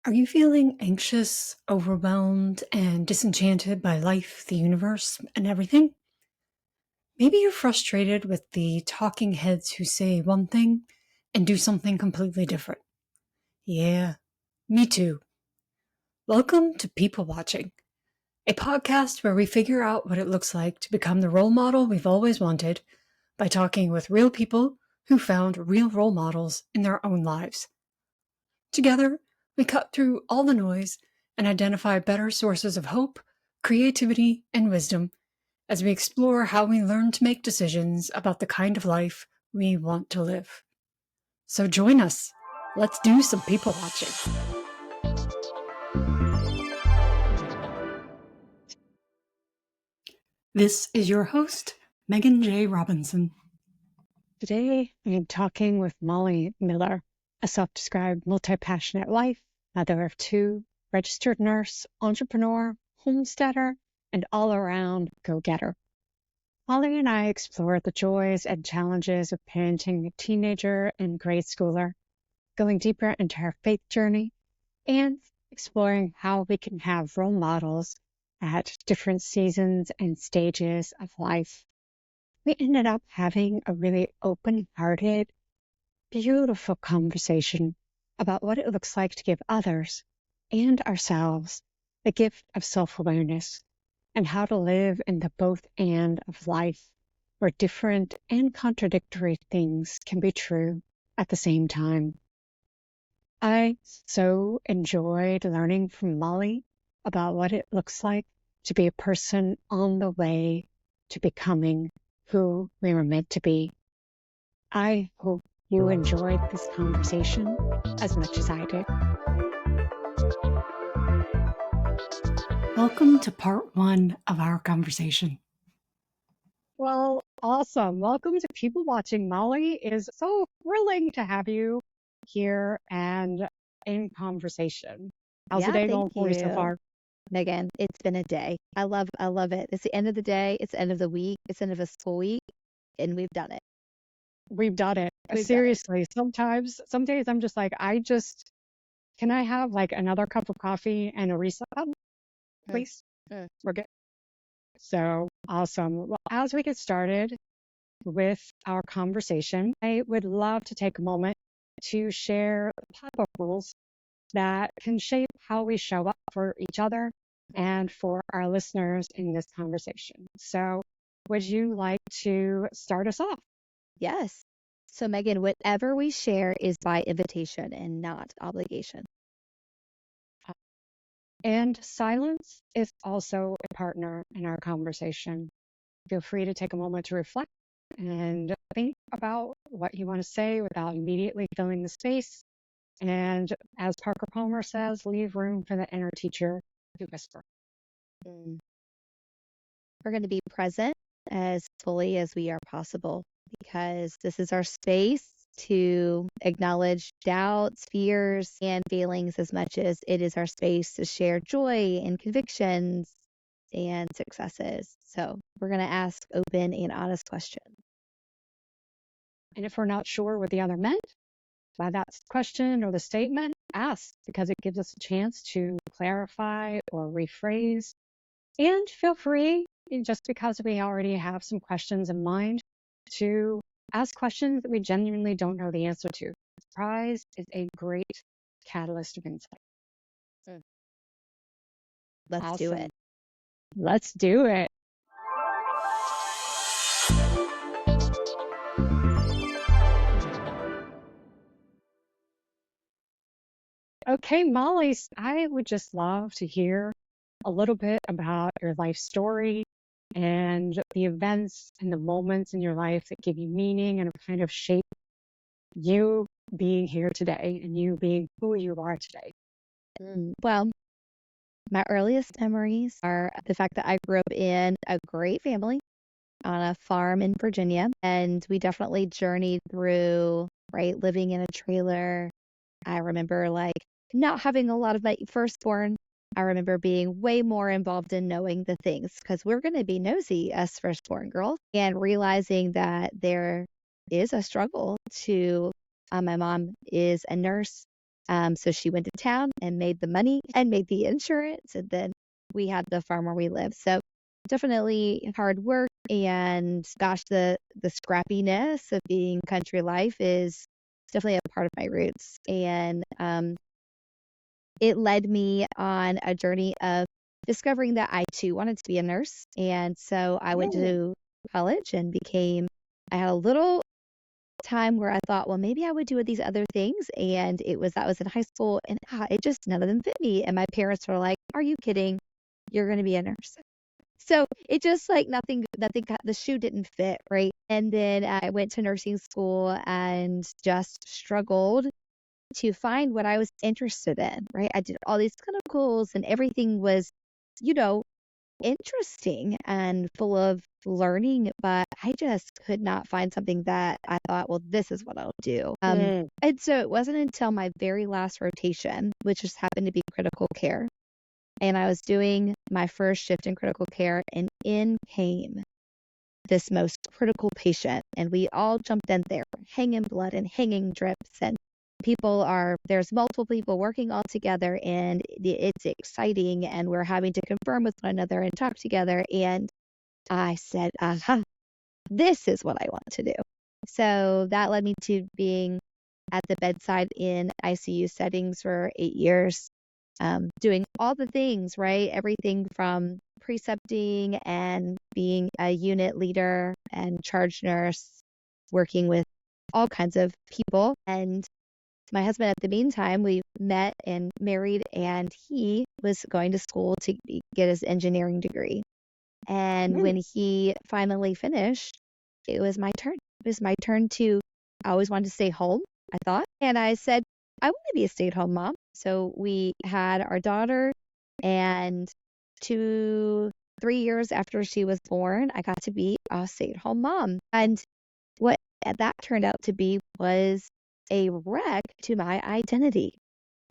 Are you feeling anxious, overwhelmed, and disenchanted by life, the universe, and everything? Maybe you're frustrated with the talking heads who say one thing and do something completely different. Yeah, me too. Welcome to People Watching, a podcast where we figure out what it looks like to become the role model we've always wanted by talking with real people who found real role models in their own lives. Together, we cut through all the noise and identify better sources of hope, creativity, and wisdom as we explore how we learn to make decisions about the kind of life we want to live. So join us. Let's do some people watching. This is your host, Megan J. Robinson. Today, I'm talking with Mollie Miller, a self-described multi-passionate wife, mother of two, registered nurse, entrepreneur, homesteader, and all-around go-getter. Mollie and I explore the joys and challenges of parenting a teenager and grade schooler, going deeper into her faith journey, and exploring how we can have role models at different seasons and stages of life. We ended up having a really open-hearted, beautiful conversation about what it looks like to give others and ourselves the gift of self-awareness and how to live in the both and of life where different and contradictory things can be true at the same time. I so enjoyed learning from Mollie about what it looks like to be a person on the way to becoming who we were meant to be. I hope you enjoyed this conversation as much as I did. Welcome to part one of our conversation. Well, awesome. Welcome to People Watching. Mollie, it is so thrilling to have you here and in conversation. How's the day going for you so far? Megan, it's been a day. I love it. It's the end of the day. It's the end of the week. It's the end of a school week, and we've done it. We've done it. Seriously, sometimes, some days I'm just like, can I have like another cup of coffee and a reset, please? We're good. So awesome. Well, as we get started with our conversation, I would love to take a moment to share pop-up rules that can shape how we show up for each other and for our listeners in this conversation. So would you like to start us off? Yes. So Megan, whatever we share is by invitation and not obligation. And silence is also a partner in our conversation. Feel free to take a moment to reflect and think about what you want to say without immediately filling the space. And as Parker Palmer says, leave room for the inner teacher to whisper. We're going to be present as fully as we are possible because this is our space to acknowledge doubts, fears, and feelings as much as it is our space to share joy and convictions and successes. So we're going to ask open and honest questions. And if we're not sure what the other meant by that question or the statement, ask, because it gives us a chance to clarify or rephrase. And feel free, just because we already have some questions in mind, to ask questions that we genuinely don't know the answer to. Surprise is a great catalyst of insight. Let's do it. Let's do it. Okay, Mollie, I would just love to hear a little bit about your life story and the events and the moments in your life that give you meaning and kind of shape you being here today and you being who you are today. Well, my earliest memories are the fact that I grew up in a great family on a farm in Virginia, and we definitely journeyed through, right, living in a trailer. I remember like not having a lot of my firstborn. I remember being way more involved in knowing the things because we're going to be nosy as firstborn girls and realizing that there is a struggle to, my mom is a nurse So she went to town and made the money and made the insurance, and then we had the farm where we live. So definitely hard work, and gosh, the scrappiness of being country life is definitely a part of my roots. And it led me on a journey of discovering that I too wanted to be a nurse. And so I went to college and I had a little time where I thought, well, maybe I would do these other things. And that was in high school, and it just, none of them fit me. And my parents were like, are you kidding? You're going to be a nurse. So it just like nothing, the shoe didn't fit, right? And then I went to nursing school and just struggled to find what I was interested in, right? I did all these clinicals and everything was, you know, interesting and full of learning, but I just could not find something that I thought, well, this is what I'll do. And so it wasn't until my very last rotation, which just happened to be critical care, and I was doing my first shift in critical care, and in came this most critical patient, and we all jumped in there, hanging blood and hanging drips, and there's multiple people working all together, and it's exciting, and we're having to confirm with one another and talk together. And I said, aha, this is what I want to do. So that led me to being at the bedside in ICU settings for 8 years, doing all the things, right? Everything from precepting and being a unit leader and charge nurse, working with all kinds of people. And my husband, at the meantime, we met and married, and he was going to school to get his engineering degree. And when he finally finished, it was my turn. It was my turn I always wanted to stay home, I thought. And I said, I want to be a stay-at-home mom. So we had our daughter, and 3 years after she was born, I got to be a stay-at-home mom. And what that turned out to be was a wreck to my identity.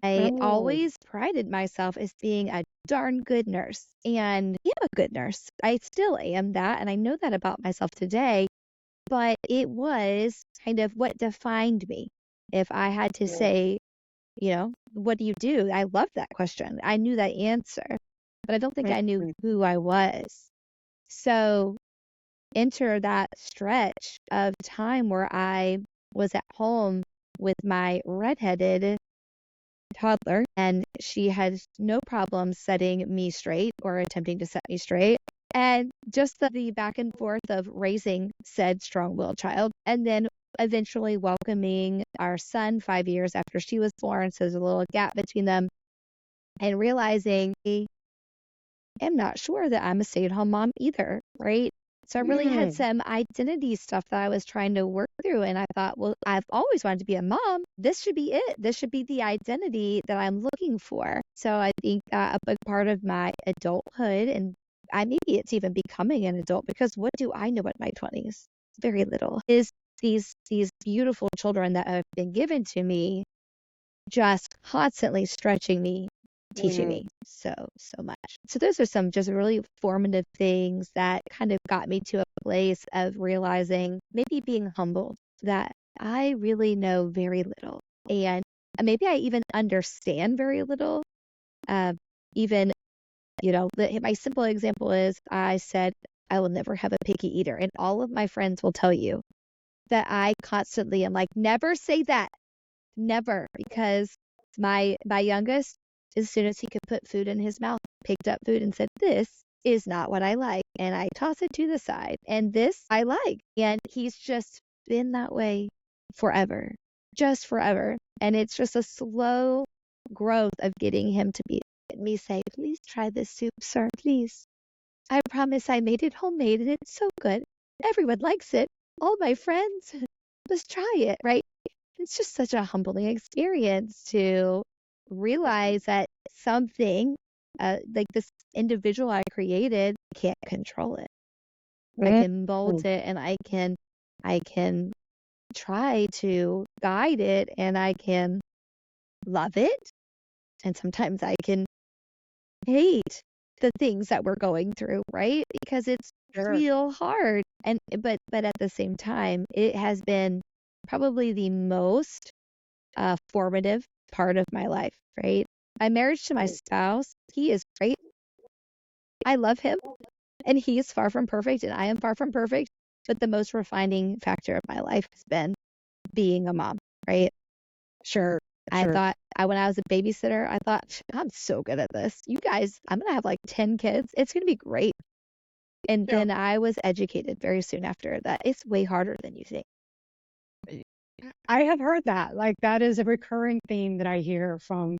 I always prided myself as being a darn good nurse, and I am a good nurse. I still am that, and I know that about myself today, but it was kind of what defined me. If I had to say, what do you do? I loved that question. I knew that answer, but I don't think I knew who I was. So enter that stretch of time where I was at home with my redheaded toddler, and she had no problem setting me straight or attempting to set me straight. And just the back and forth of raising said strong-willed child, and then eventually welcoming our son 5 years after she was born, so there's a little gap between them, and realizing I am not sure that I'm a stay-at-home mom either, right? So I really had some identity stuff that I was trying to work through. And I thought, well, I've always wanted to be a mom. This should be it. This should be the identity that I'm looking for. So I think a big part of my adulthood, and maybe it's even becoming an adult, because what do I know about my 20s? Very little. Is these beautiful children that have been given to me, just constantly stretching me, teaching me so much. So those are some just really formative things that kind of got me to a place of realizing, maybe being humbled, that I really know very little, and maybe I even understand very little. Even, my simple example is, I said I will never have a picky eater, and all of my friends will tell you that I constantly am like, never say that, never, because my youngest, as soon as he could put food in his mouth, picked up food and said, this is not what I like. And I toss it to the side. And this I like. And he's just been that way forever, just forever. And it's just a slow growth of getting him to me say, please try this soup, sir, please. I promise I made it homemade, and it's so good. Everyone likes it. All my friends, just try it, right? It's just such a humbling experience to realize that something like this individual I created, can't control it. I can mold it, and I can try to guide it, and I can love it, and sometimes I can hate the things that we're going through, right? Because it's real hard, and but at the same time, it has been probably the most formative part of my life, right? My marriage to my spouse, he is great. I love him, and he is far from perfect, and I am far from perfect. But the most refining factor of my life has been being a mom, right? Sure. I thought, when I was a babysitter, I thought, I'm so good at this. You guys, I'm going to have like 10 kids. It's going to be great. And Yeah. then I was educated very soon after that it's way harder than you think. I have heard that. Like, that is a recurring theme that I hear from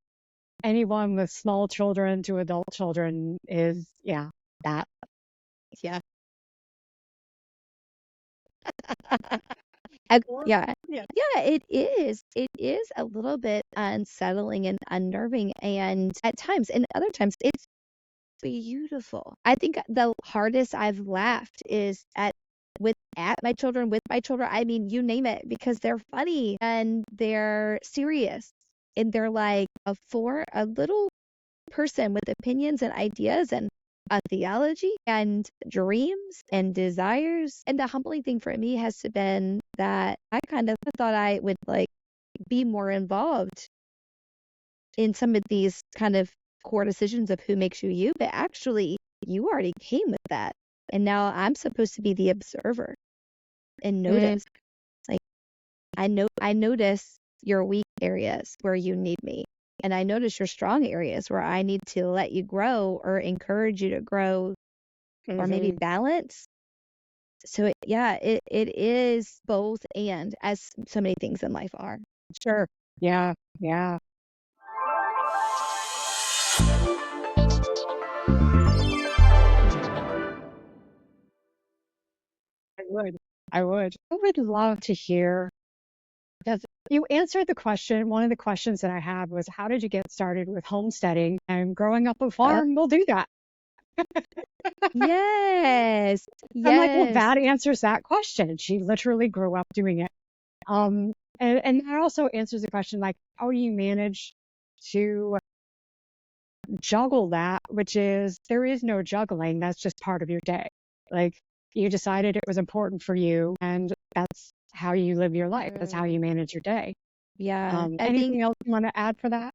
anyone with small children to adult children is, yeah, that. Yeah. Or- Yeah. Yeah. Yeah, it is. It is a little bit unsettling and unnerving, and at times, and other times, it's beautiful. I think the hardest I've laughed is at my children, with my children. I mean, you name it, because they're funny and they're serious, and they're like a little person with opinions and ideas and a theology and dreams and desires. And the humbling thing for me has been that I kind of thought I would like be more involved in some of these kind of core decisions of who makes you you, but actually you already came with that. And now I'm supposed to be the observer and notice. Like I notice your weak areas where you need me. And I notice your strong areas where I need to let you grow or encourage you to grow or maybe balance. So it is both, and as so many things in life are. Sure. Yeah. Yeah. I would. I would. I would love to hear. Does you answered the question? One of the questions that I had was, how did you get started with homesteading? And growing up on a farm will do that. Yes. I'm like, well, Yes. that answers that question. She literally grew up doing it. And that also answers the question, like, how do you manage to juggle that, which is there is no juggling. That's just part of your day. Like, you decided it was important for you, and that's how you live your life. That's how you manage your day. Yeah. I think Anything else you want to add for that?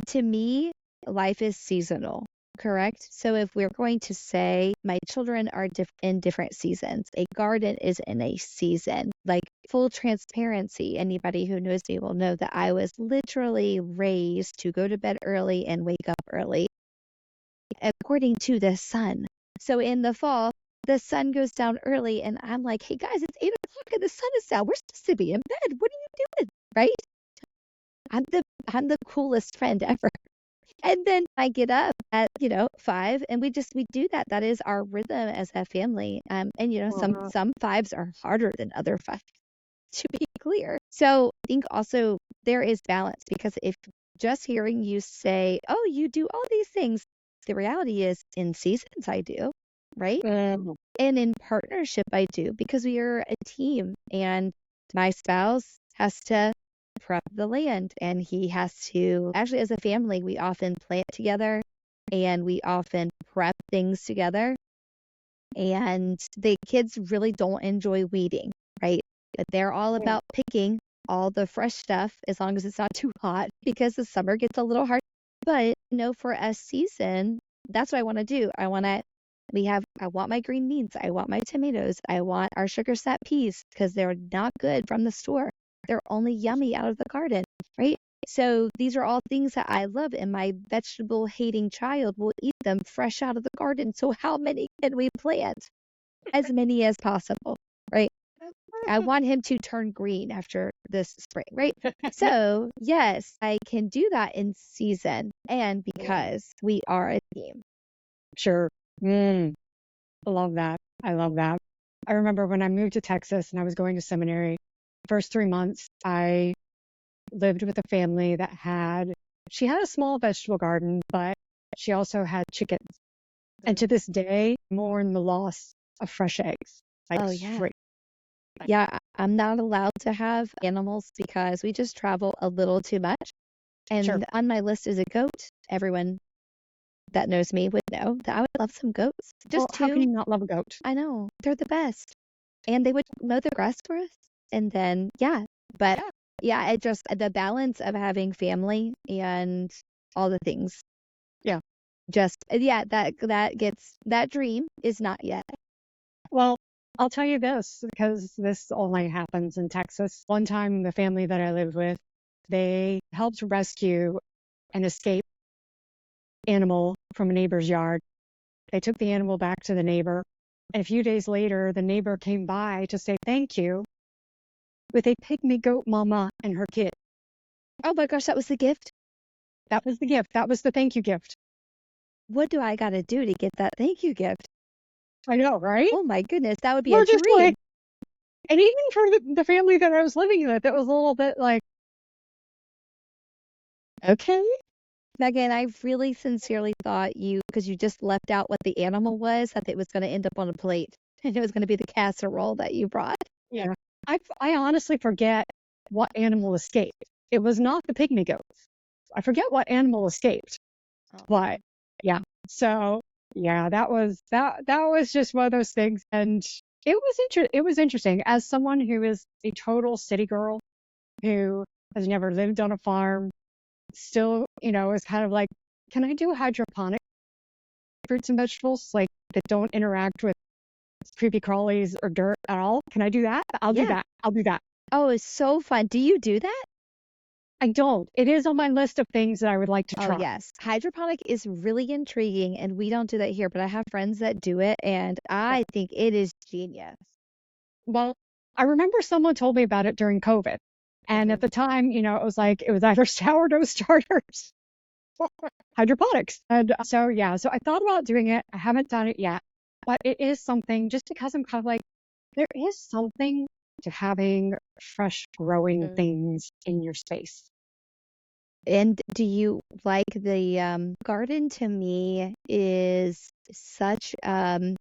to me, life is seasonal, correct? So if we're going to say my children are in different seasons, a garden is in a season. Like, full transparency, anybody who knows me will know that I was literally raised to go to bed early and wake up early according to the sun. So in the fall, the sun goes down early, and I'm like, hey guys, it's 8 o'clock and the sun is down. We're supposed to be in bed. What are you doing? Right? I'm the coolest friend ever. And then I get up at 5, and we do that. That is our rhythm as a family. And some fives are harder than other fives, to be clear. So I think also there is balance, because if just hearing you say, oh, you do all these things, the reality is in seasons I do, right? Mhm. And in partnership I do, because we are a team, and my spouse has to prep the land, and he has to actually, as a family, we often plant together and we often prep things together. And the kids really don't enjoy weeding, right? But they're all about picking all the fresh stuff as long as it's not too hot, because the summer gets a little hard. But for a season, that's what I want to do. I want my green beans. I want my tomatoes. I want our sugar snap peas, because they're not good from the store. They're only yummy out of the garden, right? So these are all things that I love, and my vegetable hating child will eat them fresh out of the garden. So how many can we plant? As many as possible, right? I want him to turn green after this spring, right? So yes, I can do that in season, and because we are a team. Sure. I love that. I love that. I remember when I moved to Texas and I was going to seminary, first 3 months, I lived with a family that she had a small vegetable garden, but she also had chickens. And to this day, mourn the loss of fresh eggs. Like, Oh yeah. straight. Yeah, I'm not allowed to have animals because we just travel a little too much. And Sure. on my list is a goat. Everyone that knows me would know that I would love some goats. Well, Just how can two. you not love a goat? I know. They're the best. And they would mow the grass for us. And then, yeah. But Yeah, it just the balance of having family and all the things. Yeah. Just yeah, that gets that dream is not yet. Well, I'll tell you this because this only happens in Texas. One time, the family that I lived with, they helped rescue an escaped animal from a neighbor's yard. They took the animal back to the neighbor. And a few days later, the neighbor came by to say thank you with a pygmy goat mama and her kid. Oh my gosh, that was the gift. That was the gift. That was the thank you gift. What do I got to do to get that thank you gift? I know, right? Oh my goodness, that would be a We're just dream. like, and even for the family that I was living with, it was a little bit like, okay. Megan, I really sincerely thought you, because you just left out what the animal was, that it was going to end up on a plate and it was going to be the casserole that you brought. Yeah. I honestly forget what animal escaped. It was not the pygmy goats. I forget what animal escaped. But yeah. So yeah, that was just one of those things. And it was interesting as someone who is a total city girl who has never lived on a farm, still, is kind of like, can I do hydroponic fruits and vegetables like that don't interact with creepy crawlies or dirt at all? Can I do that? I'll do Yeah. that. I'll do that. Oh, it's so fun. Do you do that? I don't. It is on my list of things that I would like to Oh, try. yes. Hydroponic is really intriguing, and we don't do that here, but I have friends that do it, and I think it is genius. Well, I remember someone told me about it during COVID. And at the time, it was like, it was either sourdough starters or hydroponics. And so, yeah, so I thought about doing it. I haven't done it yet, but it is something just because I'm kind of like, there is something to having fresh growing things in your space. And do you like the garden? To me is such a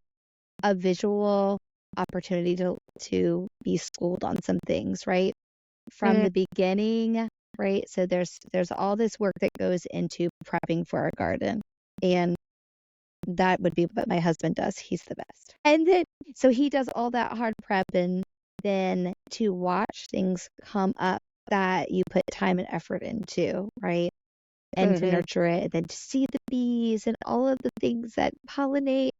visual opportunity to be schooled on some things, right? From Mm. the beginning, right? So there's all this work that goes into prepping for a garden. And that would be what my husband does. He's the best. And then so he does all that hard prep, and then to watch things come up that you put time and effort into, right? And to Mhm. nurture it, and then to see the bees and all of the things that pollinate,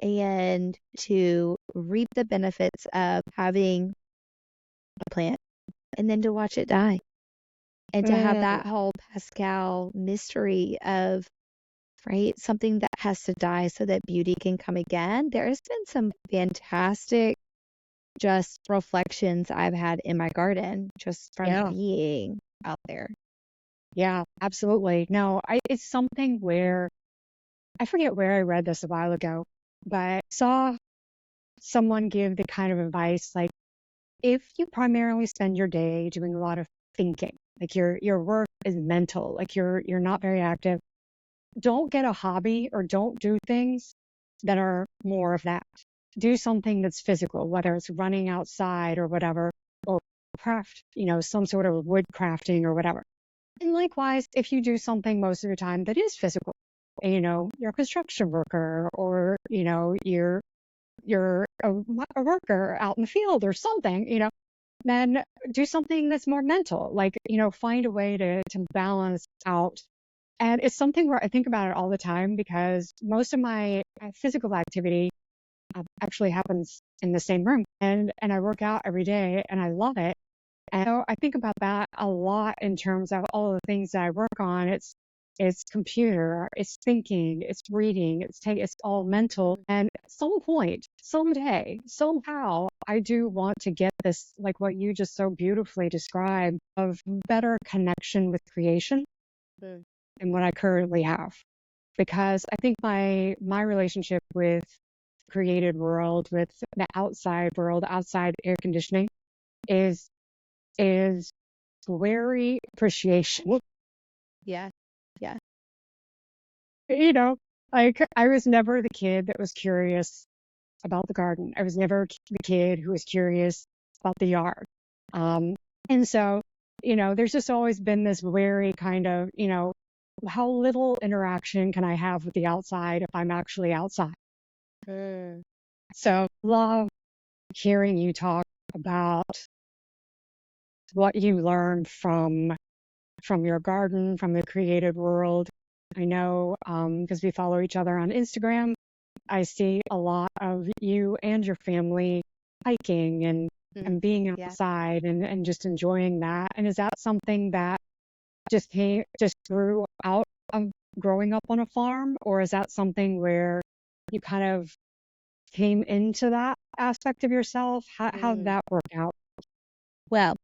and to reap the benefits of having a plant, and then to watch it die, and to have Mm. that whole Pascal mystery of, right, something that has to die so that beauty can come again. There has been some fantastic just reflections I've had in my garden just from Yeah. being out there. Yeah, absolutely. No, it's something where I forget where I read this a while ago, but I saw someone give the kind of advice like, if you primarily spend your day doing a lot of thinking, like your work is mental, like you're not very active, don't get a hobby or don't do things that are more of that. Do something that's physical, whether it's running outside or whatever, or craft, some sort of wood crafting or whatever. And likewise, if you do something most of the time that is physical, you're a construction worker or, you're a worker out in the field or something, then do something that's more mental, like, find a way to balance out. And it's something where I think about it all the time because most of my physical activity actually happens in the same room. And I work out every day and I love it. And so I think about that a lot in terms of all the things that I work on. It's computer, it's thinking, it's reading, it's all mental. And at some point, someday, somehow, I do want to get this, like what you just so beautifully described, of better connection with creation than what I currently have. Because I think my relationship with created world, with the outside world, outside air conditioning, is is very appreciation. Yeah. Yeah. You know, like I was never the kid that was curious about the garden. I was never the kid who was curious about the yard. And so, there's just always been this very kind of, how little interaction can I have with the outside if I'm actually outside? So love hearing you talk about what you learned from your garden, from the creative world. I know because we follow each other on Instagram, I see a lot of you and your family hiking and being Yeah. outside and just enjoying that. And is that something that just grew out of growing up on a farm, or is that something where you kind of came into that aspect of yourself? How did that work out? Well,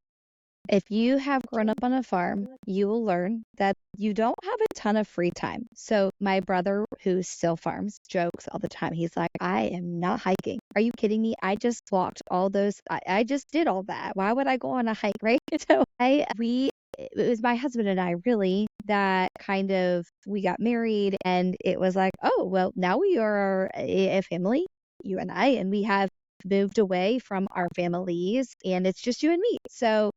if you have grown up on a farm, you will learn that you don't have a ton of free time. So my brother, who still farms, jokes all the time. He's like, I am not hiking. Are you kidding me? I just walked all those. I just did all that. Why would I go on a hike, right? So it was my husband and I really that kind of, we got married and it was like, oh, well, now we are a family, you and I, and we have moved away from our families and it's just you and me. So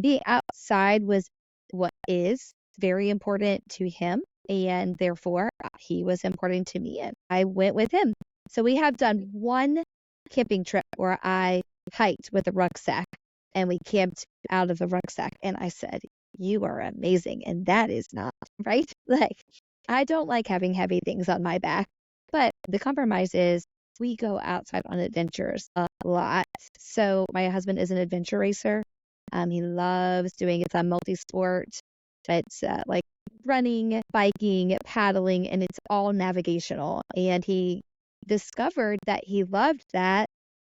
being outside was what is very important to him, and therefore he was important to me, and I went with him. So we have done one camping trip where I hiked with a rucksack and we camped out of the rucksack, and I said, "You are amazing," and that is not right. Like, I don't like having heavy things on my back, but the compromise is we go outside on adventures a lot. So my husband is an adventure racer. He loves doing it's a multi-sport. It's like running, biking, paddling, and it's all navigational. And he discovered that he loved that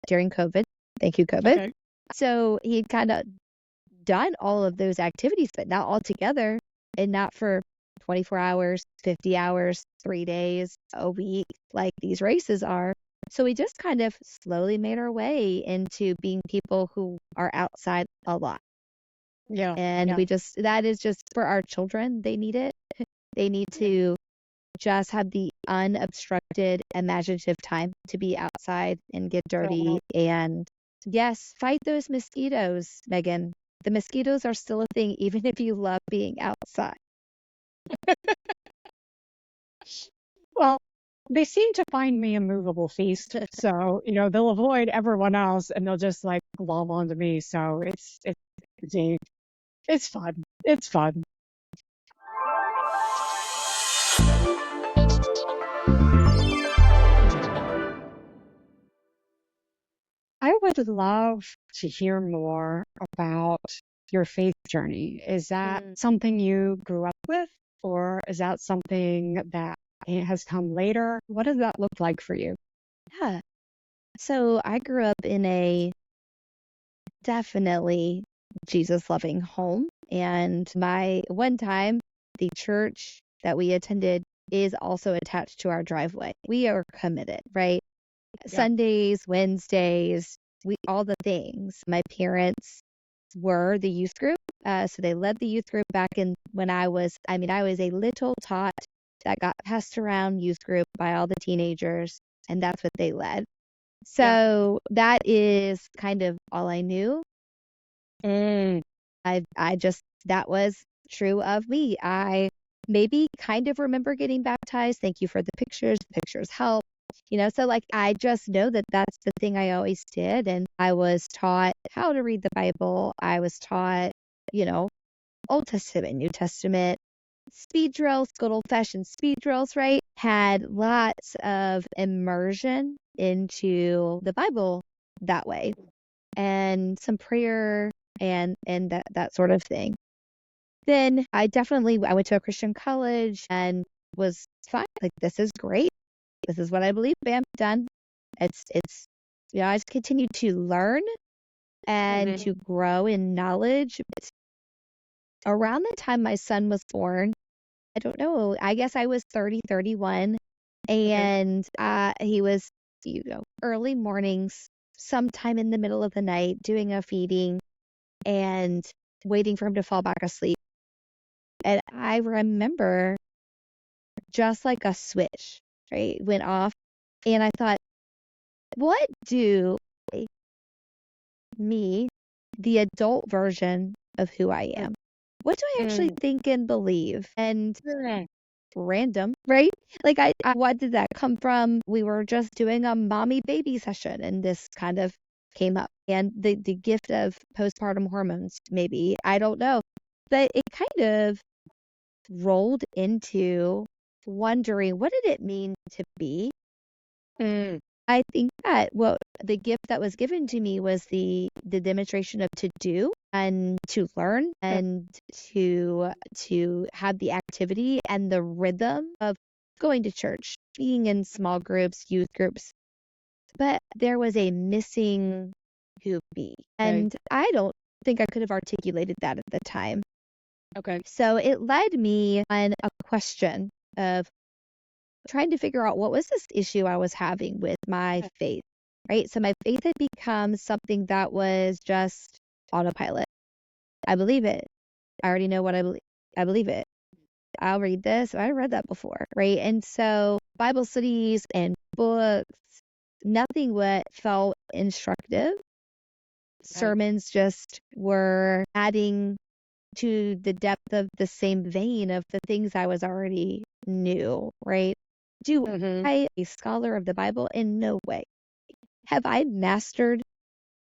during COVID. Thank you, COVID. Okay. So he'd kind of done all of those activities, but not all together and not for 24 hours, 50 hours, 3 days, a week, like these races are. So we just kind of slowly made our way into being people who are outside a lot. Yeah. And Yeah. that is just for our children. They need it. They need to just have the unobstructed, imaginative time to be outside and get dirty. And yes, fight those mosquitoes, Megan. The mosquitoes are still a thing, even if you love being outside. Well, they seem to find me a movable feast. So, they'll avoid everyone else and they'll just like glom onto me. So it's fun. It's fun. I would love to hear more about your faith journey. Is that something you grew up with, or is that something that has come later? What does that look like for you? Yeah. So I grew up in a definitely Jesus loving home. And one time, the church that we attended is also attached to our driveway. We are committed, right? Yeah. Sundays, Wednesdays, all the things. My parents were the youth group. So they led the youth group back in when I was a little tot that got passed around youth group by all the teenagers, and that's what they led. So that is kind of all I knew. That was true of me. I maybe kind of remember getting baptized. Thank you for the pictures. The pictures help. So like I just know that that's the thing I always did. And I was taught how to read the Bible. I was taught, Old Testament, New Testament, speed drills, good old fashioned speed drills, right? Had lots of immersion into the Bible that way and some prayer and that sort of thing. Then I went to a Christian college and was fine. Like, this is great. This is what I believe. Bam, done. It's I just continue to learn and to grow in knowledge. But around the time my son was born, I don't know, I guess I was 30, 31, and he was, early mornings, sometime in the middle of the night, doing a feeding and waiting for him to fall back asleep. And I remember just like a switch, right, went off. And I thought, what do me, the adult version of who I am, what do I actually think and believe? And random, right? Like, what did that come from? We were just doing a mommy baby session, and this kind of came up, and the gift of postpartum hormones, maybe, I don't know. But it kind of rolled into wondering, what did it mean to be? Mm, I think that what the gift that was given to me was the demonstration of to do and to learn yeah, and to have the activity and the rhythm of going to church, being in small groups, youth groups. But there was a missing to be. right. And I don't think I could have articulated that at the time. Okay. So it led me on a question of trying to figure out what was this issue I was having with my faith, right? So my faith had become something that was just autopilot. I believe it. I already know what I believe. I believe it. I'll read this. I read that before, right? And so Bible studies and books, nothing what felt instructive. Right. Sermons just were adding to the depth of the same vein of the things I was already knew, right? Do Mm-hmm. I a scholar of the Bible? In no way. Have I mastered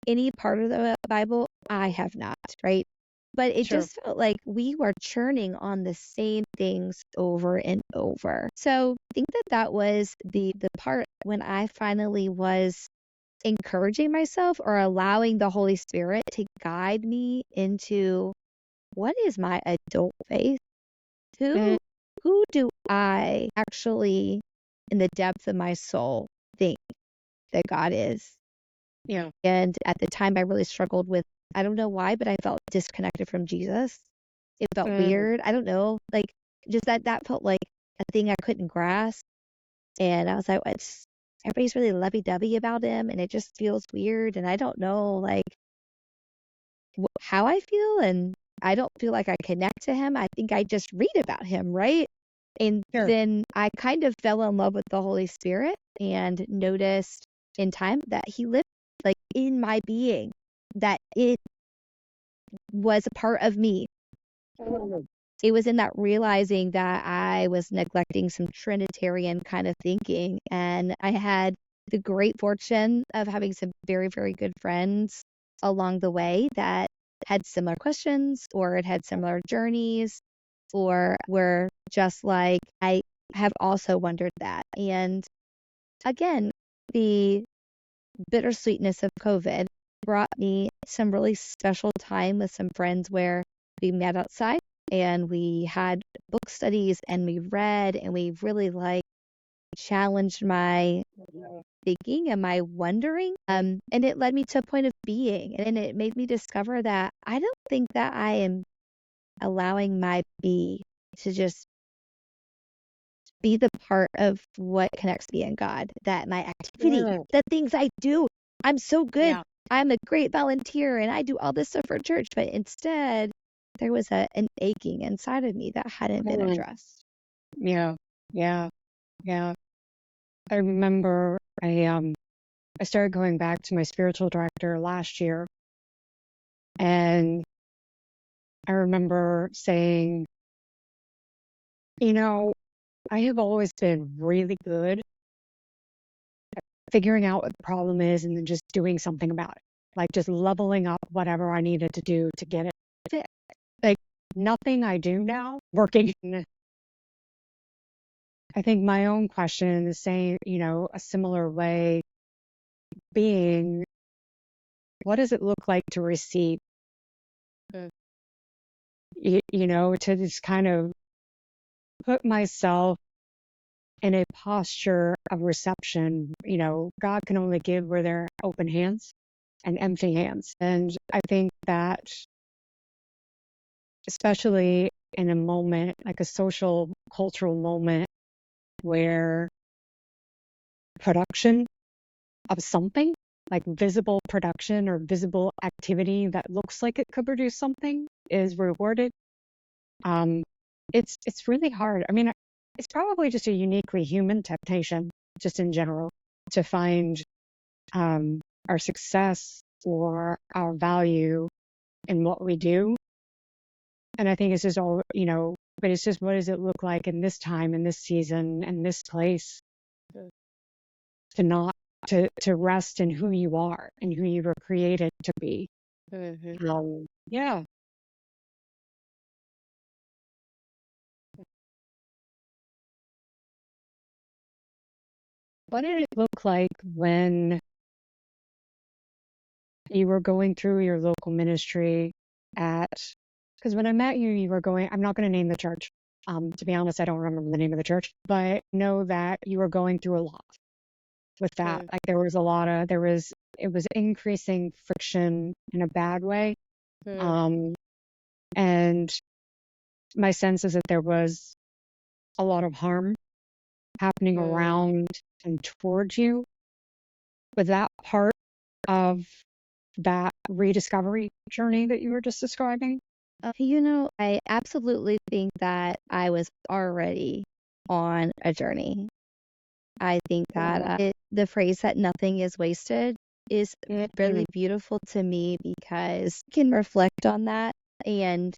any part of the Bible? I have not, right? But it Sure. just felt like we were churning on the same things over and over. So I think that that was the part when I finally was encouraging myself or allowing the Holy Spirit to guide me into what is my adult faith? Mm, Who do I actually, in the depth of my soul, think that God is? yeah. And at the time, I really struggled with, I don't know why, but I felt disconnected from Jesus. It felt Mm, weird. I don't know. Like, just that felt like a thing I couldn't grasp. And I was like, it's, everybody's really lovey-dovey about him, and it just feels weird. And I don't know, like, how I feel. And I don't feel like I connect to him. I think I just read about him, right? And sure. then I kind of fell in love with the Holy Spirit and noticed in time that he lived like in my being, that it was a part of me. Mm, It was in that realizing that I was neglecting some Trinitarian kind of thinking. And I had the great fortune of having some very, very good friends along the way that had similar questions or had similar journeys or were just like, I have also wondered that. And again, the bittersweetness of COVID brought me some really special time with some friends where we met outside and we had book studies and we read and we really like challenged my thinking and my wondering. And it led me to a point of being, and it made me discover that I don't think that I am allowing my be to just be the part of what connects me and God, that my activity, mm, the things I do, I'm so good. yeah. I'm a great volunteer and I do all this stuff for church. But instead, there was an aching inside of me that hadn't been Mm, addressed. yeah. Yeah. Yeah. I remember I started going back to my spiritual director last year, and I remember saying, you know, I have always been really good at figuring out what the problem is and then just doing something about it. Like just leveling up whatever I needed to do to get it fixed. Like nothing I do now working. I think my own question is saying, a similar way being, what does it look like to receive? To just kind of put myself in a posture of reception. God can only give where there are open hands and empty hands. And I think that, especially in a moment, like a social, cultural moment where production of something, like visible production or visible activity that looks like it could produce something, is rewarded. Um, it's really hard. I mean, it's probably just a uniquely human temptation, just in general, to find our success or our value in what we do. And I think it's just all, but it's just, what does it look like in this time, in this season, in this place, to not to rest in who you are and who you were created to be. Yeah. What did it look like when you were going through your local ministry because when I met you, you were going, I'm not going to name the church. To be honest, I don't remember the name of the church, but know that you were going through a lot with that. Like it was increasing friction in a bad way. And my sense is that there was a lot of harm happening around and towards you. Was that part of that rediscovery journey that you were just describing? I absolutely think that I was already on a journey. I think that the phrase that nothing is wasted is really beautiful to me because I can reflect on that. And,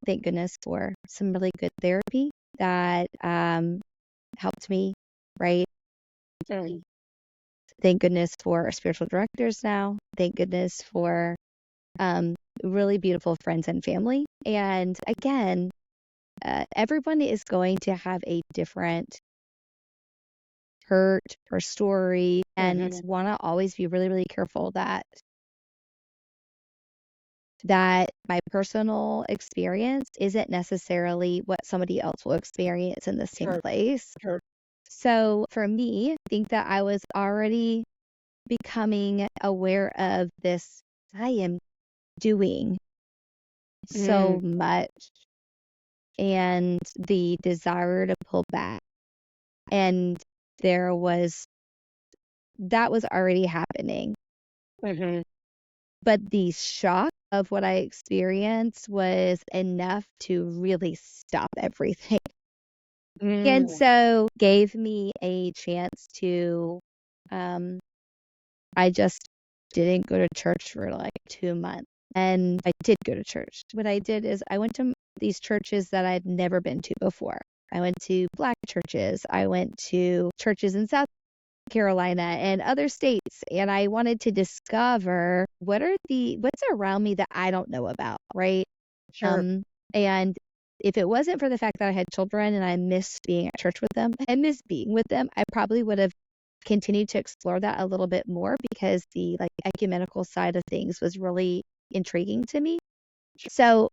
thank goodness for some really good therapy that helped me, right? Thank goodness for our spiritual directors now. Thank goodness for really beautiful friends and family. And again, everyone is going to have a different hurt or story and want to always be really, really careful that my personal experience isn't necessarily what somebody else will experience in the same place. So for me, I think that I was already becoming aware of this. I am doing so much and the desire to pull back. And that was already happening. But the shock of what I experienced was enough to really stop everything. And so gave me a chance to, I just didn't go to church for like 2 months. And I did go to church. What I did is I went to these churches that I'd never been to before. I went to Black churches. I went to churches in South Carolina and other states. And I wanted to discover what's around me that I don't know about, right? And if it wasn't for the fact that I had children and I missed being at church with them, I miss being with them, I probably would have continued to explore that a little bit more because the ecumenical side of things was really intriguing to me. So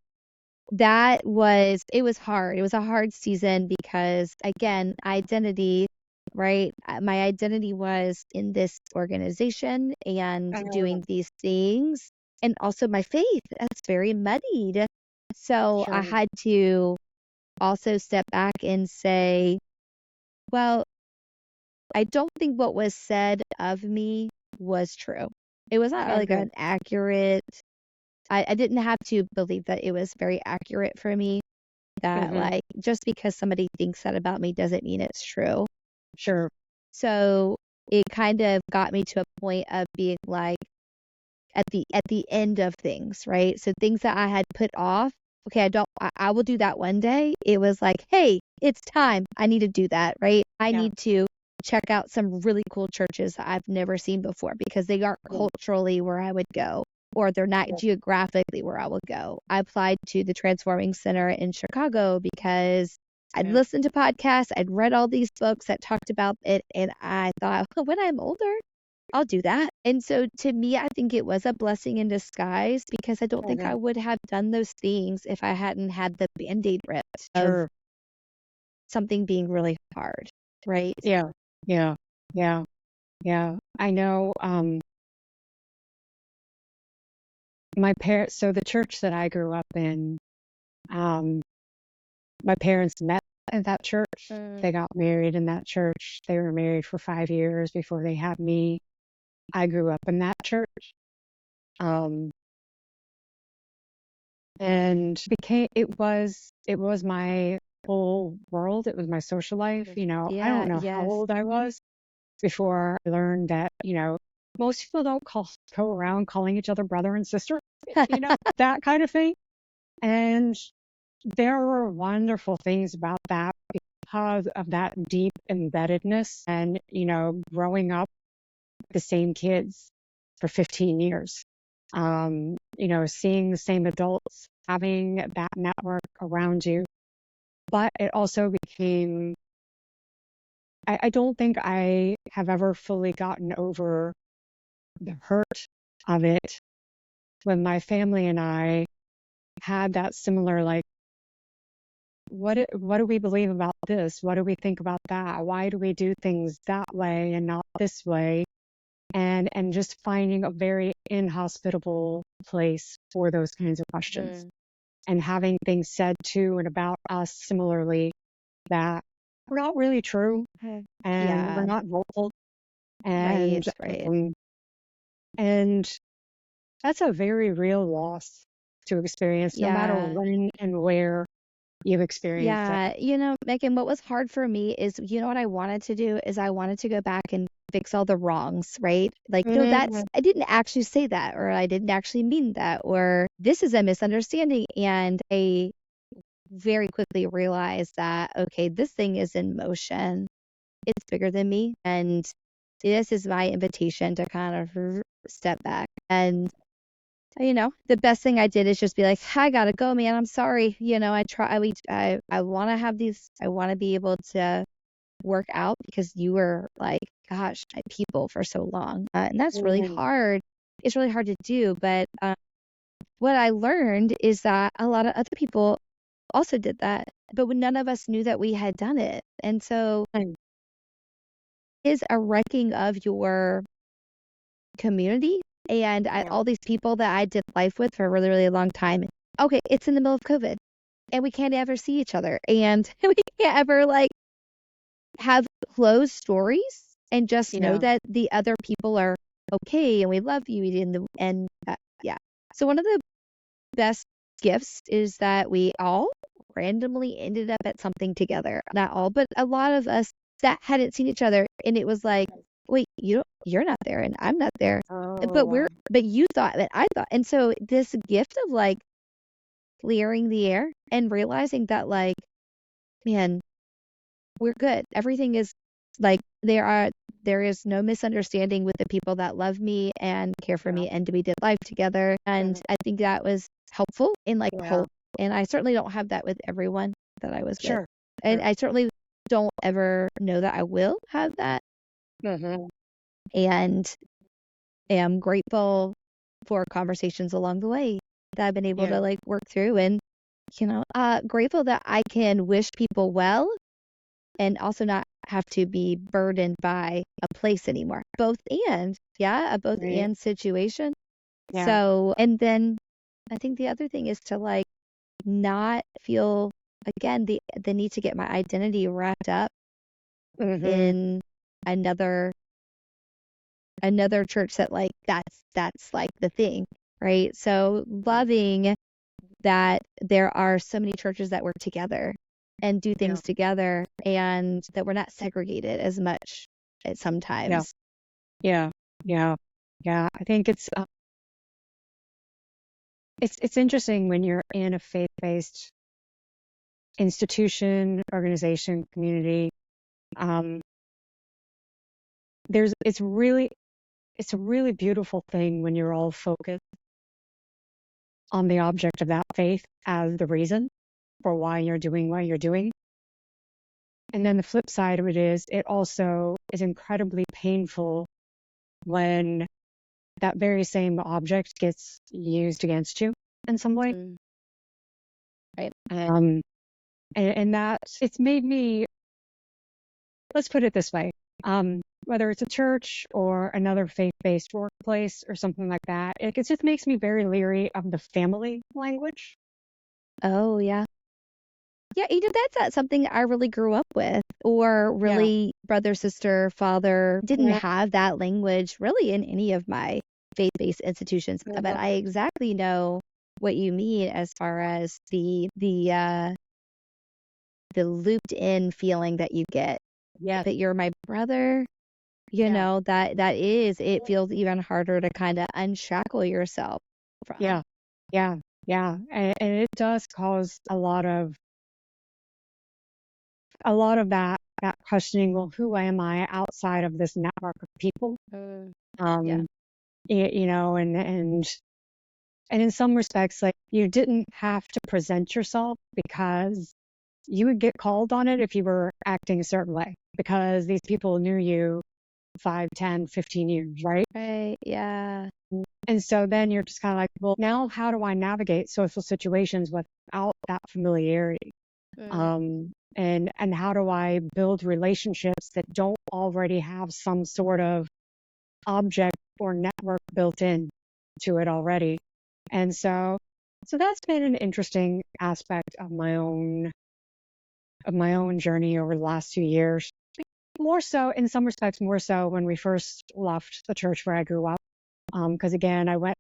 it was hard. It was a hard season because again, identity, right? My identity was in this organization and doing these things, and also my faith that's very muddied. So I had to also step back and say, well, I don't think what was said of me was true. It was not like an accurate. I didn't have to believe that it was very accurate for me. That just because somebody thinks that about me doesn't mean it's true. So it kind of got me to a point of being like at the end of things, right? So things that I had put off. Okay, I will do that one day. It was like, hey, it's time. I need to do that, right? I need to check out some really cool churches that I've never seen before because they aren't culturally where I would go, or they're not geographically where I would go. I applied to the Transforming Center in Chicago because I'd listened to podcasts, I'd read all these books that talked about it, and I thought, well, when I'm older, I'll do that. And so to me, I think it was a blessing in disguise because I don't think I would have done those things if I hadn't had the Band-Aid ripped of something being really hard, right? Yeah. I know so the church that I grew up in, my parents met at that church. They got married in that church. They were married for 5 years before they had me. I grew up in that church. And it was my whole world. It was my social life. I don't know how old I was before I learned that, most people don't go around calling each other brother and sister, that kind of thing. And there were wonderful things about that because of that deep embeddedness and, growing up the same kids for 15 years. Seeing the same adults, having that network around you. But it also became, I don't think I have ever fully gotten over the hurt of it when my family and I had that similar, like, what do we believe about this? What do we think about that? Why do we do things that way and not this way? And just finding a very inhospitable place for those kinds of questions, and having things said to and about us similarly that were not really true, and Yeah. we're not vocal, Right. and Right. and that's a very real loss to experience, no matter Yeah. when and where you've experienced it. Yeah. Megan, what was hard for me is, what I wanted to do is I wanted to go back and fix all the wrongs, right? Like, no, Mhm. I didn't actually say that, or I didn't actually mean that, or this is a misunderstanding. And I very quickly realized that, okay, this thing is in motion. It's bigger than me. And this is my invitation to kind of step back. And the best thing I did is just be like, I gotta go, man. I'm sorry. I want to have these, I want to be able to work out because you were like, gosh, my people for so long. And that's really Mhm. hard. It's really hard to do. But what I learned is that a lot of other people also did that, but none of us knew that we had done it. And so Mm. it is a wrecking of your community. And Yeah. all these people that I did life with for a really, really long time. Okay, it's in the middle of COVID and we can't ever see each other. And we can't ever like have closed stories and just know Yeah. that the other people are okay and we love you. Yeah. So one of the best gifts is that we all randomly ended up at something together. Not all, but a lot of us that hadn't seen each other. And it was like, wait, you're not there and I'm not there. Oh, wow. But you thought that I thought. And so this gift of like clearing the air and realizing that like, man, we're good. Everything is like there is no misunderstanding with the people that love me and care for Yeah. me and we did life together. And I think that was helpful in like Yeah. hope. And I certainly don't have that with everyone that I was with. Sure. And Sure. I certainly don't ever know that I will have that. Mhm. And am grateful for conversations along the way that I've been able Yeah. to like work through, and grateful that I can wish people well and also not have to be burdened by a place anymore. Both and, yeah, a both Right. and situation. Yeah. So, and then I think the other thing is to like not feel again the need to get my identity wrapped up Mhm. in another church that like that's like the thing, right? So loving that there are so many churches that work together and do Yeah. things together and that we're not segregated as much at Yeah. sometimes. Yeah. Yeah. Yeah. I think it's interesting when you're in a faith-based institution, organization, community. Um, it's a really beautiful thing when you're all focused on the object of that faith as the reason for why you're doing what you're doing. And then the flip side of it is it also is incredibly painful when that very same object gets used against you in some way. Mm. Right. And that it's made me, let's put it this way, whether it's a church or another faith-based workplace or something like that, it just makes me very leery of the family language. Oh yeah. Yeah, that's not something I really grew up with or Yeah. really brother, sister, father didn't Yeah. have that language really in any of my faith-based institutions. But I exactly know what you mean as far as the looped in feeling that you get Yes. that you're my brother, Yeah. it feels even harder to kind of unshackle yourself from. Yeah. Yeah. Yeah. And it does cause a lot of that that questioning, well, who am I outside of this network of people? Yeah. You know, and in some respects, like you didn't have to present yourself because you would get called on it if you were acting a certain way because these people knew you 5, 10, 15 years, right? Right. Yeah. And so then you're just kind of like, well, now how do I navigate social situations without that familiarity? And how do I build relationships that don't already have some sort of object or network built in to it already? And so that's been an interesting aspect of my own journey over the last 2 years. More so, in some respects, more so when we first left the church where I grew up. Because again, I went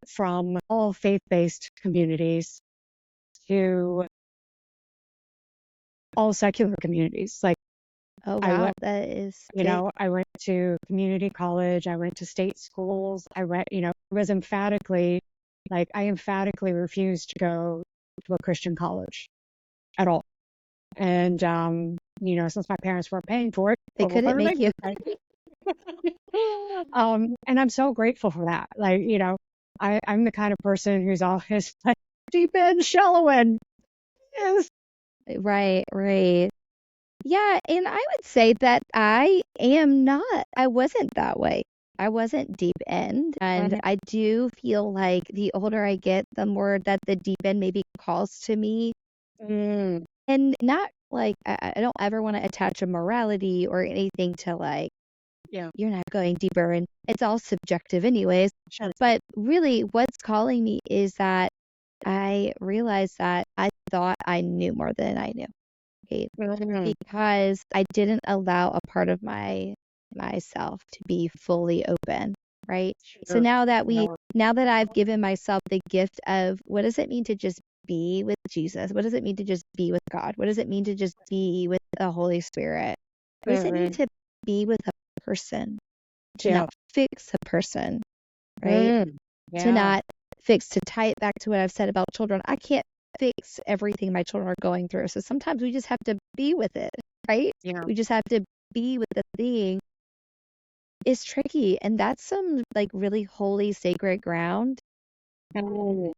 from all faith-based communities to all secular communities. Like Oh, I wow. went, That is you big. know, I went to community college. I went to state schools. I was emphatically, like, I emphatically refused to go to a Christian college at all. And, since my parents weren't paying for it, They well, couldn't make you. and I'm so grateful for that. Like, I'm the kind of person who's always like deep in, shallow end. Yes. Right, right. Yeah, and I would say that I wasn't that way. I wasn't deep end. And I do feel like the older I get, the more that the deep end maybe calls to me. Mm, And not like, I don't ever want to attach a morality or anything to like, yeah. you're not going deeper. And it's all subjective, anyways. Sure. But really, what's calling me is that I realized that I thought I knew more than I knew. Okay? Because I didn't allow a part of myself to be fully open, right? So Sure. now that I've given myself the gift of what does it mean to just be with Jesus? What does it mean to just be with God? What does it mean to just be with the Holy Spirit? What does it mean to be with a person? To Yeah. not fix a person, right? To Yeah. not fix, to tie it back to what I've said about children. I can't fix everything my children are going through. So sometimes we just have to be with it, right? Yeah. We just have to be with the thing. It's tricky. And that's some like really holy, sacred ground. Mm,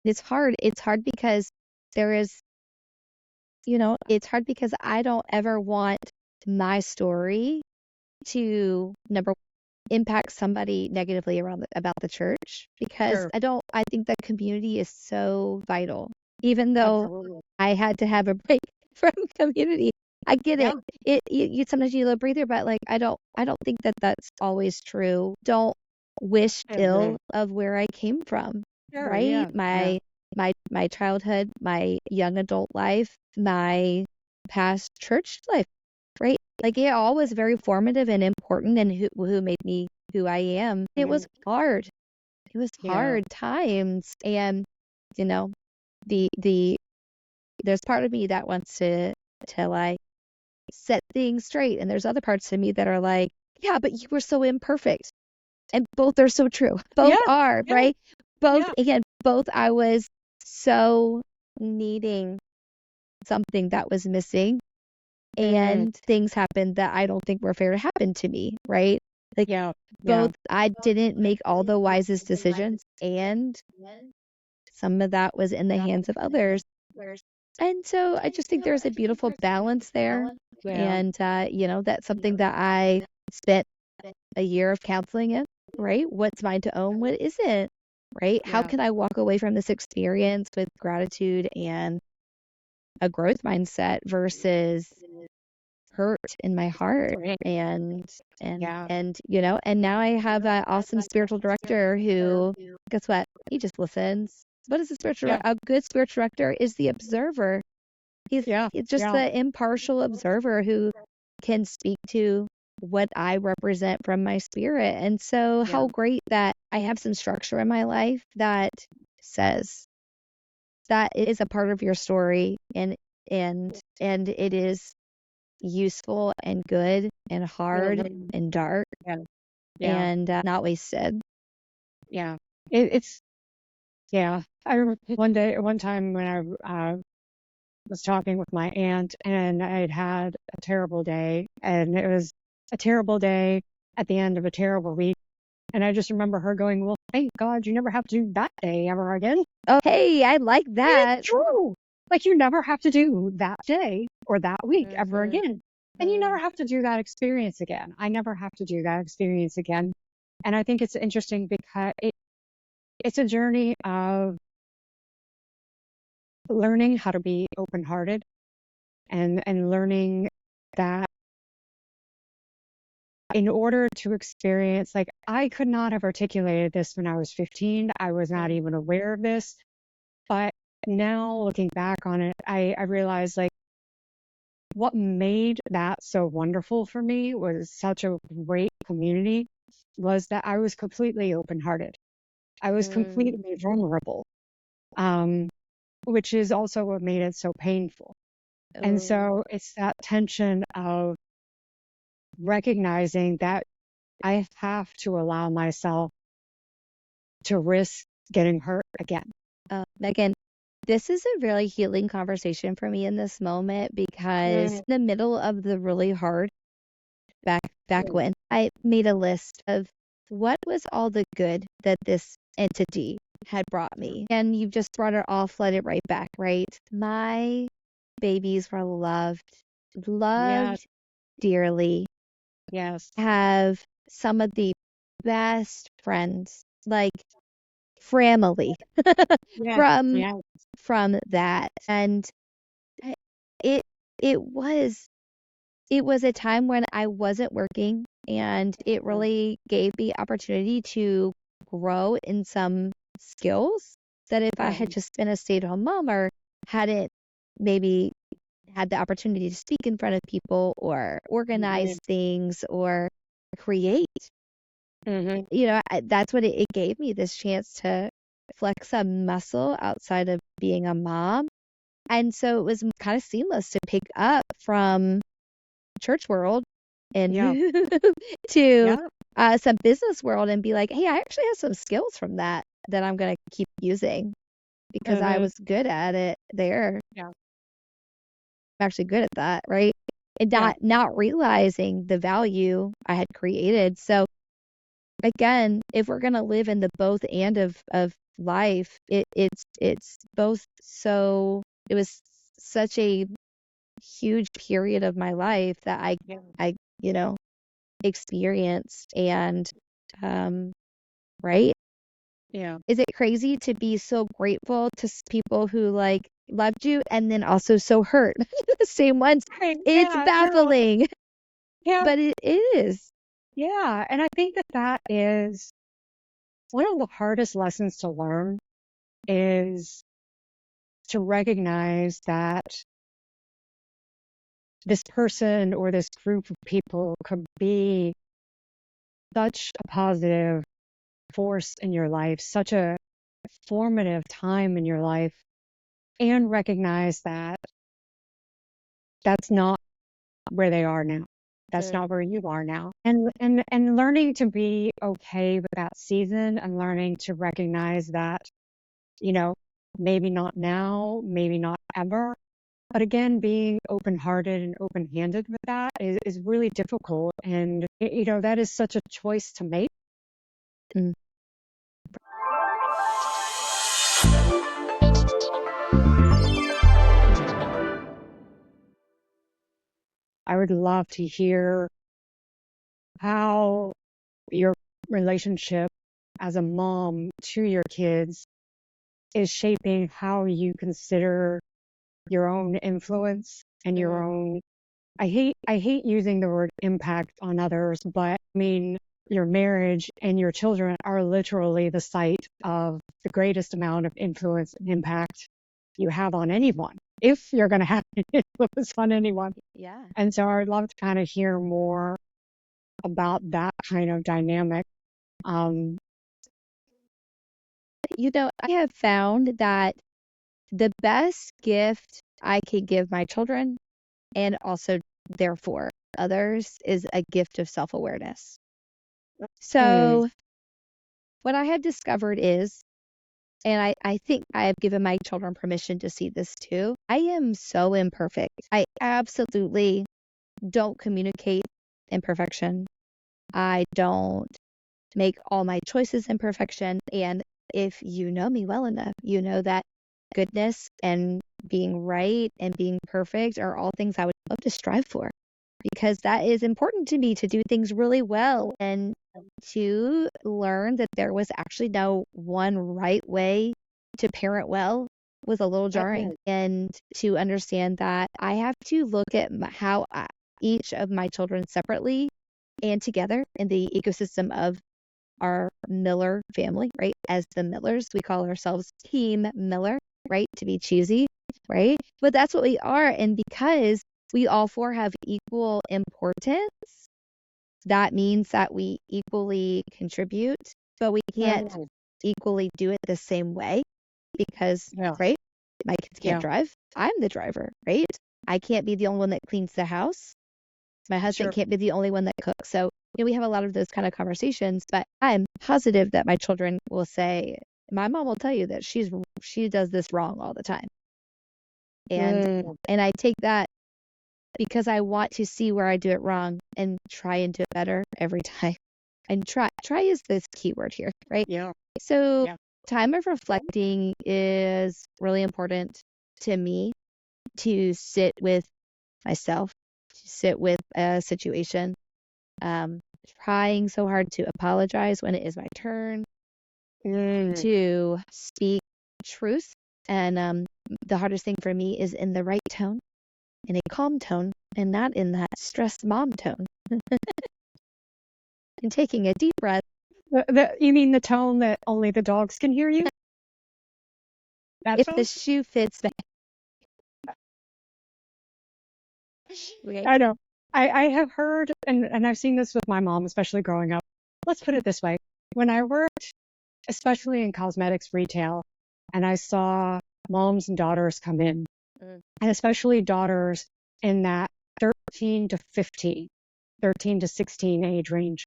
It's hard. It's hard because there is, it's hard because I don't ever want my story to impact somebody negatively about the church because Sure. I think the community is so vital. Even though Absolutely. I had to have a break from community. I get Yeah. it. You sometimes you need a breather, but like I don't think that that's always true. Don't wish ill of where I came from, Sure. right? Yeah. Yeah. My childhood, my young adult life, my past church life, right? Like it all was very formative and important and who made me who I am. It was hard. It was Yeah. hard times. And, you know, the there's part of me that wants to like set things straight. And there's other parts of me that are like, yeah, but you were so imperfect. And both are so true. Both Yeah. are, Yeah. right? Both, Yeah. again, both I was so needing something that was missing. And things happened that I don't think were fair to happen to me, right? Like Yeah. both, I didn't make all the wisest decisions, and some of that was in the hands of others. And so I just think there's a beautiful balance there. Yeah. And, that's something that I spent a year of counseling in, right? What's mine to own? What isn't, right? How Yeah. can I walk away from this experience with gratitude and a growth mindset versus hurt in my heart? Right. And Yeah. and now I have an awesome spiritual director who, guess what? He just listens. What is a good spiritual director is the observer. He's just the impartial observer who can speak to what I represent from my spirit. And so how great that I have some structure in my life that says that is a part of your story, and it is useful and good and hard and dark Yeah. Yeah. and not wasted. Yeah. It's I remember one time when I was talking with my aunt, and I had had a terrible day, and it was a terrible day at the end of a terrible week. And I just remember her going, "Well, thank God you never have to do that day ever again." Oh, hey, I like And that. it's true. Like, you never have to do that day or that week ever Mhm. again. And you never have to do that experience again. I never have to do that experience again. And I think it's interesting because it's a journey of learning how to be open-hearted and learning that in order to experience, like, I could not have articulated this when I was 15. I was not even aware of this. But now looking back on it, I realized, like, what made that so wonderful for me was such a great community, was that I was completely open-hearted. I was completely vulnerable, um, which is also what made it so painful. And so it's that tension of recognizing that I have to allow myself to risk getting hurt again. Megan, this is a really healing conversation for me in this moment because in the middle of the really hard back when I made a list of what was all the good that this entity had brought me. And you've just brought it all flooded right back, right? My babies were loved Yes, dearly, yes, have some of the best friends, like family yes, from yes, that. And I- it it was it was a time when I wasn't working, and it really gave me opportunity to grow in some skills that if I had just been a stay-at-home mom or hadn't maybe had the opportunity to speak in front of people or organize things or create, hmm that's what it gave me, this chance to flex a muscle outside of being a mom. And so it was kind of seamless to pick up from church world and yeah, move to yeah, some business world and be like, hey, I actually have some skills from that I'm going to keep using because I hmm was good at it there. yeah, I'm actually good at that, right? And yeah, not realizing the value I had created. So again, if we're going to live in the both and of life, it's both. So it was such a huge period of my life that yeah, I experienced. And right, yeah. is it crazy to be so grateful to people who like loved you and then also so hurt the same ones? Right, It's yeah, no, baffling, yeah, but it is. yeah. And I think that that is one of the hardest lessons to learn, is to recognize that this person or this group of people could be such a positive force in your life, such a formative time in your life, and recognize that that's not where they are now. That's not where you are now. And learning to be okay with that season, and learning to recognize that, you know, maybe not now, maybe not ever. But again, being open-hearted and open-handed with that is really difficult. And, that is such a choice to make. Mm. I would love to hear how your relationship as a mom to your kids is shaping how you consider your own influence and your own, I hate using the word impact on others, but I mean, your marriage and your children are literally the site of the greatest amount of influence and impact you have on anyone, if you're going to have an influence on anyone. Yeah. And so I would love to kind of hear more about that kind of dynamic. Um, I have found that the best gift I could give my children and also therefore others is a gift of self-awareness. mm, So what I have discovered is And I think I have given my children permission to see this too. I am so imperfect. I absolutely don't communicate imperfection. I don't make all my choices in perfection. And if you know me well enough, you know that goodness and being right and being perfect are all things I would love to strive for, because that is important to me, to do things really well and to learn that there was actually no one right way to parent well was a little jarring. And to understand that I have to look at how each of my children separately and together in the ecosystem of our Miller family, right? As the Millers, we call ourselves Team Miller, right? To be choosy, right? But that's what we are. And because we all four have equal importance, that means that we equally contribute, but we can't equally do it the same way because, right? My kids can't drive. I'm the driver, right? I can't be the only one that cleans the house. My husband can't be the only one that cooks. So, we have a lot of those kind of conversations, but I'm positive that my children will say, my mom will tell you that she does this wrong all the time. And I take that because I want to see where I do it wrong and try and do it better every time. And try is this key word here, right? Yeah. So Yeah. time of reflecting is really important to me, to sit with myself, to sit with a situation, trying so hard to apologize when it is my turn, to speak truth. And the hardest thing for me is in the right tone, in a calm tone, and not in that stressed mom tone. And taking a deep breath. You mean the tone that only the dogs can hear you? If the shoe fits me. Okay. I know. I have heard, and I've seen this with my mom, especially growing up. Let's put it this way. When I worked, especially in cosmetics retail, and I saw moms and daughters come in, and especially daughters in that 13 to 15, 13 to 16 age range,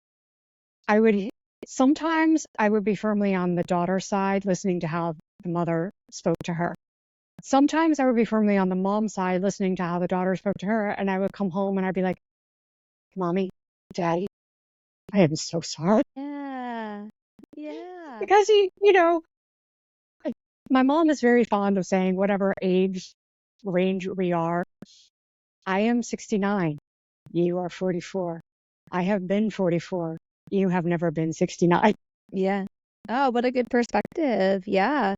sometimes I would be firmly on the daughter's side, listening to how the mother spoke to her. Sometimes I would be firmly on the mom's side, listening to how the daughter spoke to her, and I would come home and I'd be like, Mommy, Daddy, I am so sorry. Yeah. Because, my mom is very fond of saying whatever age range we are. I am 69. You are 44. I have been 44. You have never been 69. Yeah. Oh, what a good perspective. Yeah.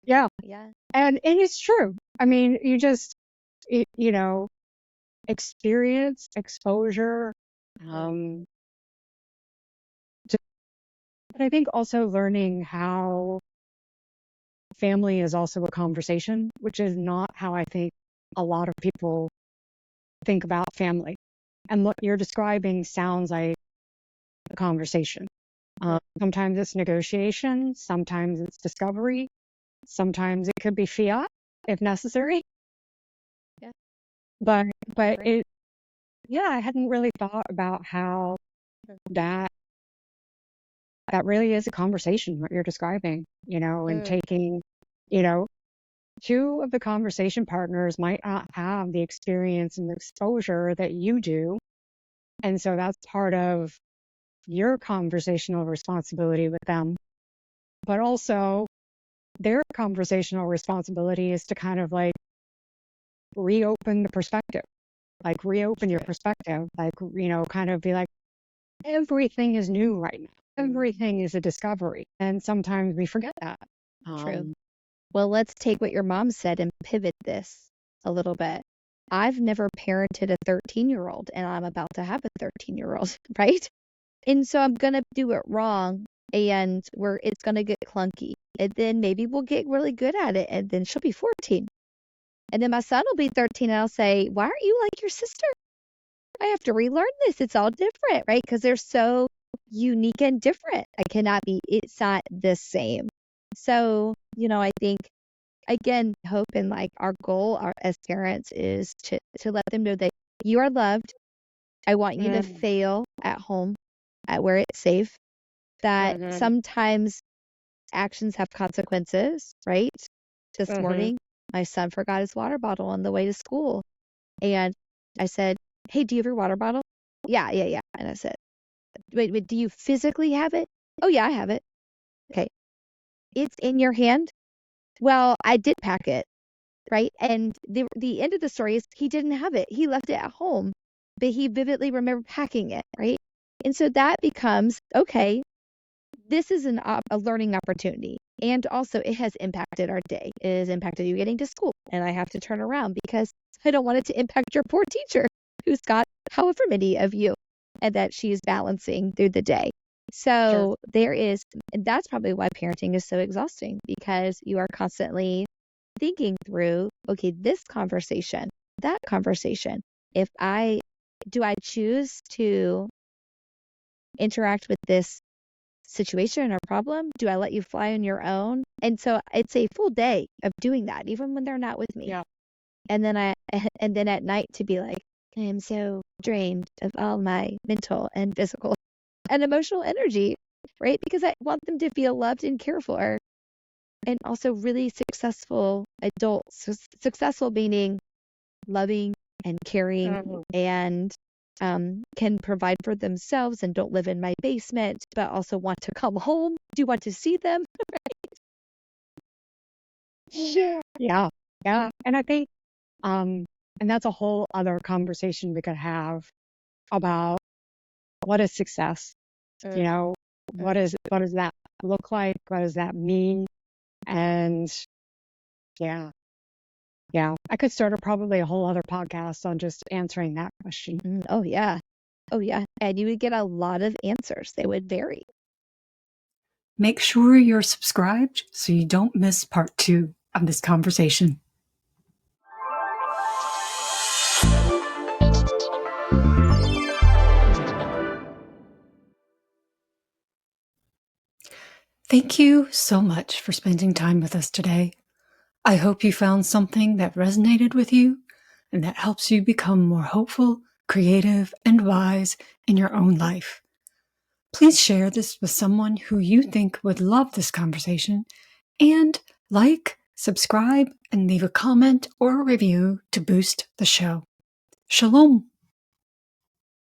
Yeah. Yeah. And it's true. I mean, you just, experience, exposure, but I think also learning how family is also a conversation, which is not how I think a lot of people think about family. And what you're describing sounds like a conversation. Sometimes it's negotiation, sometimes it's discovery, sometimes it could be fiat if necessary. Yeah. But I hadn't really thought about how that really is a conversation, what you're describing, and taking, two of the conversation partners might not have the experience and the exposure that you do. And so that's part of your conversational responsibility with them. But also their conversational responsibility is to kind of like reopen the perspective, like reopen your perspective, like, kind of be like, everything is new right now. Everything is a discovery. And sometimes we forget that. True. Well, let's take what your mom said and pivot this a little bit. I've never parented a 13-year-old, and I'm about to have a 13-year-old, right? And so I'm going to do it wrong, and it's going to get clunky. And then maybe we'll get really good at it, and then she'll be 14. And then my son will be 13, and I'll say, why aren't you like your sister? I have to relearn this. It's all different, right? Because they're so unique and different. It's not the same. So, I think, again, hope and like our goal as parents is to let them know that you are loved. I want you to fail at home, at where it's safe. That sometimes actions have consequences, right? This morning, my son forgot his water bottle on the way to school. And I said, "Hey, do you have your water bottle?" Yeah, yeah, yeah. And I said, wait, do you physically have it? Oh, yeah, I have it. Okay. It's in your hand? Well, I did pack it, right? And the end of the story is he didn't have it. He left it at home, but he vividly remembered packing it, right? And so that becomes, okay, this is a learning opportunity. And also it has impacted our day. It has impacted you getting to school. And I have to turn around because I don't want it to impact your poor teacher who's got however many of you and that she's balancing through the day. So there is, and that's probably why parenting is so exhausting, because you are constantly thinking through, okay, this conversation, that conversation. Do I choose to interact with this situation or problem? Do I let you fly on your own? And so it's a full day of doing that, even when they're not with me. Yeah. And then at night to be like, I am so drained of all my mental and physical and emotional energy, right? Because I want them to feel loved and cared for, and also really successful adults. So successful meaning loving and caring and can provide for themselves and don't live in my basement, but also want to come home. Do want to see them. Yeah. Yeah. And I think, and that's a whole other conversation we could have about what is success? You know, what does that look like? What does that mean? And yeah, I could start probably a whole other podcast on just answering that question. Oh yeah. And you would get a lot of answers. They would vary. Make sure you're subscribed so you don't miss part 2 of this conversation. Thank you so much for spending time with us today. I hope you found something that resonated with you and that helps you become more hopeful, creative, and wise in your own life. Please share this with someone who you think would love this conversation, and like, subscribe, and leave a comment or a review to boost the show. Shalom.